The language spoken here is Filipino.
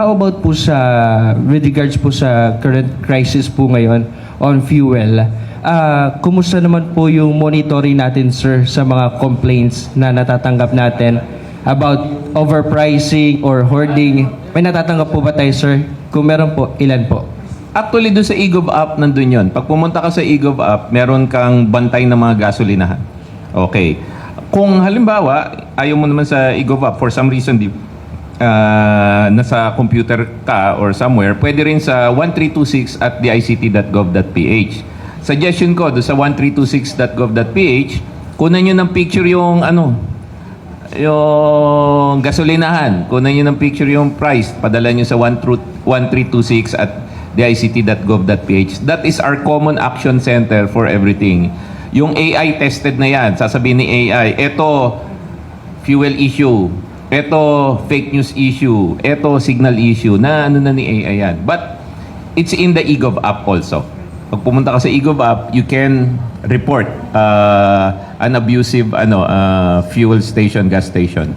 how about po sa, with regards po sa current crisis po ngayon on fuel, kumusta naman po yung monitoring natin, sir, sa mga complaints na natatanggap natin about overpricing or hoarding? May natatanggap po ba tayo, sir? Kung meron po, ilan po? Actually, doon sa eGov app, nandun yun. Pag pumunta ka sa eGov app, meron kang bantay ng mga gasolinahan. Okay. Kung halimbawa, ayaw mo naman sa eGov app, for some reason, nasa computer ka or somewhere, pwede rin sa 1326 at dict.gov.ph. Suggestion ko, doon sa 1326.gov.ph, kunan nyo ng picture yung yung gasolinahan. Kunan nyo ng picture yung price. Padala nyo sa 1326 at dict.gov.ph. That is our common action center for everything. Yung AI tested na yan. Sasabihin ni AI, eto fuel issue, eto fake news issue, eto signal issue, na ni AI yan. But it's in the eGov app also. Pag pumunta ka sa eGov app, you can report an abusive fuel station, gas station.